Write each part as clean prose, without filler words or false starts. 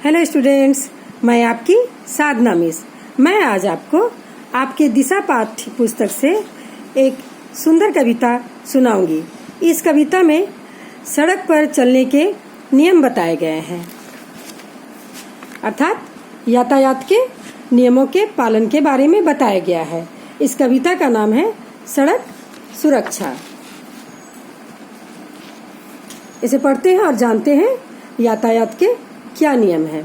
Hello students, मैं आपकी साधना miss. मैं आज आपको आपके दिशा पाठ्य पुस्तक से एक सुंदर कविता सुनाऊंगी। इस कविता में सड़क पर चलने के नियम बताए गए हैं, अर्थात यातायात के नियमों के पालन के बारे में बताया गया है। इस कविता का नाम है सड़क सुरक्षा। इसे पढ़ते हैं और जानते हैं यातायात के क्या नियम हैं,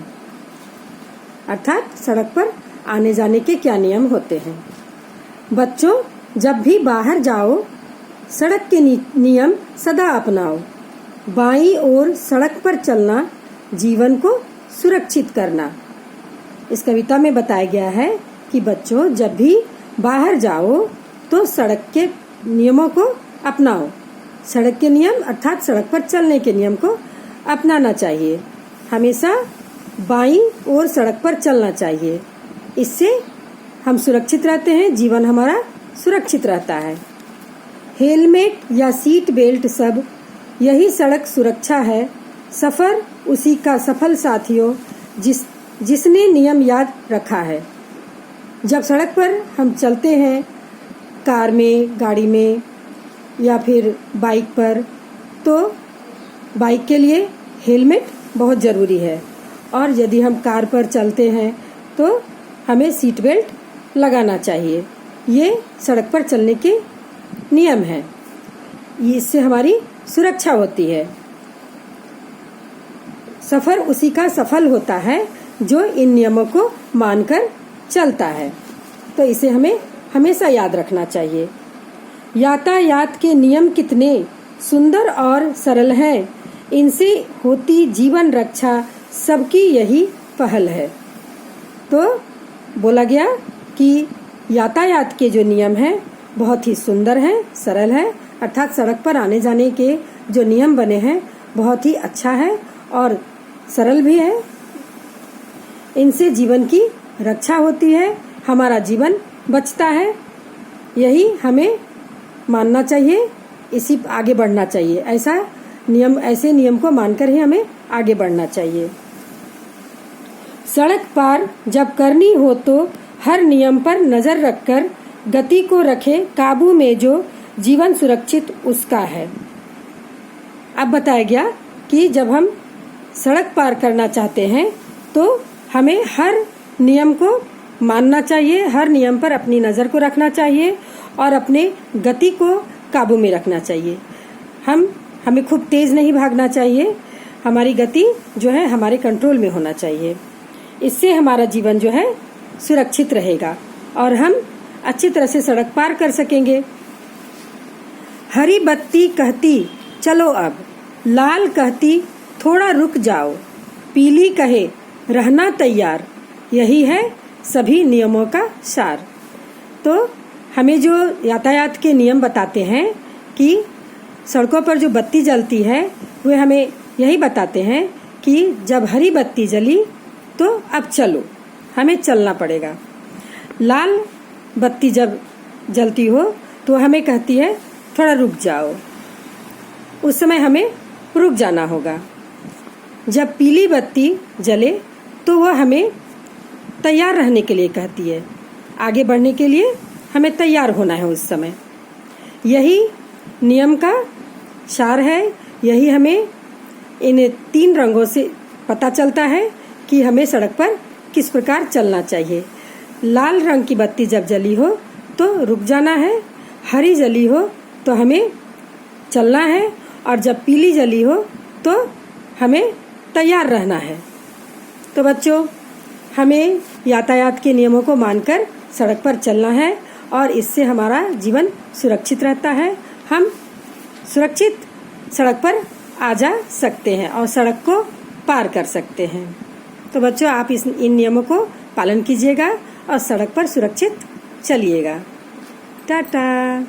अर्थात सड़क पर आने जाने के क्या नियम होते हैं। बच्चों, जब भी बाहर जाओ सड़क के नियम सदा अपनाओ। बाईं ओर सड़क पर चलना, जीवन को सुरक्षित करना। इस कविता में बताया गया है कि बच्चों, जब भी बाहर जाओ तो सड़क के नियमों को अपनाओ। सड़क के नियम अर्थात सड़क पर चलने के नियम को अपनाना चाहिए। हमेशा बाईं ओर सड़क पर चलना चाहिए। इससे हम सुरक्षित रहते हैं, जीवन हमारा सुरक्षित रहता है। हेलमेट या सीट बेल्ट सब यही सड़क सुरक्षा है। सफर उसी का सफल साथियों जिसने नियम याद रखा है। जब सड़क पर हम चलते हैं, कार में, गाड़ी में या फिर बाइक पर, तो बाइक के लिए हेलमेट बहुत ज़रूरी है, और यदि हम कार पर चलते हैं तो हमें सीट बेल्ट लगाना चाहिए। ये सड़क पर चलने के नियम हैं। इससे हमारी सुरक्षा होती है। सफर उसी का सफल होता है जो इन नियमों को मानकर चलता है। तो इसे हमें हमेशा याद रखना चाहिए। यातायात के नियम कितने सुंदर और सरल हैं। इनसे होती जीवन रक्षा, सबकी यही पहल है। तो बोला गया कि यातायात के जो नियम हैं बहुत ही सुंदर हैं, सरल है, अर्थात सड़क पर आने जाने के जो नियम बने हैं बहुत ही अच्छा है और सरल भी है। इनसे जीवन की रक्षा होती है, हमारा जीवन बचता है। यही हमें मानना चाहिए, इसी आगे बढ़ना चाहिए। ऐसे नियम को मानकर ही हमें आगे बढ़ना चाहिए। सड़क पार जब करनी हो तो हर नियम पर नजर रखकर गति को रखे काबू में, जो जीवन सुरक्षित उसका है। अब बताया गया कि जब हम सड़क पार करना चाहते हैं तो हमें हर नियम को मानना चाहिए, हर नियम पर अपनी नजर को रखना चाहिए और अपने गति को काबू में रखना चाहिए। हमें खूब तेज नहीं भागना चाहिए। हमारी गति जो है हमारे कंट्रोल में होना चाहिए। इससे हमारा जीवन जो है सुरक्षित रहेगा और हम अच्छी तरह से सड़क पार कर सकेंगे। हरी बत्ती कहती चलो अब, लाल कहती थोड़ा रुक जाओ, पीली कहे रहना तैयार, यही है सभी नियमों का सार। तो हमें जो यातायात के नियम बताते हैं कि सड़कों पर जो बत्ती जलती है वे हमें यही बताते हैं कि जब हरी बत्ती जली तो अब चलो, हमें चलना पड़ेगा। लाल बत्ती जब जलती हो तो हमें कहती है थोड़ा रुक जाओ, उस समय हमें रुक जाना होगा। जब पीली बत्ती जले तो वह हमें तैयार रहने के लिए कहती है, आगे बढ़ने के लिए हमें तैयार होना है उस समय। यही नियम का सार है। यही हमें इन 3 रंगों से पता चलता है कि हमें सड़क पर किस प्रकार चलना चाहिए। लाल रंग की बत्ती जब जली हो तो रुक जाना है, हरी जली हो तो हमें चलना है, और जब पीली जली हो तो हमें तैयार रहना है। तो बच्चों, हमें यातायात के नियमों को मानकर सड़क पर चलना है और इससे हमारा जीवन सुरक्षित रहता है। हम सुरक्षित सड़क पर आ जा सकते हैं और सड़क को पार कर सकते हैं। तो बच्चों, आप इन नियमों को पालन कीजिएगा और सड़क पर सुरक्षित चलिएगा। टाटा।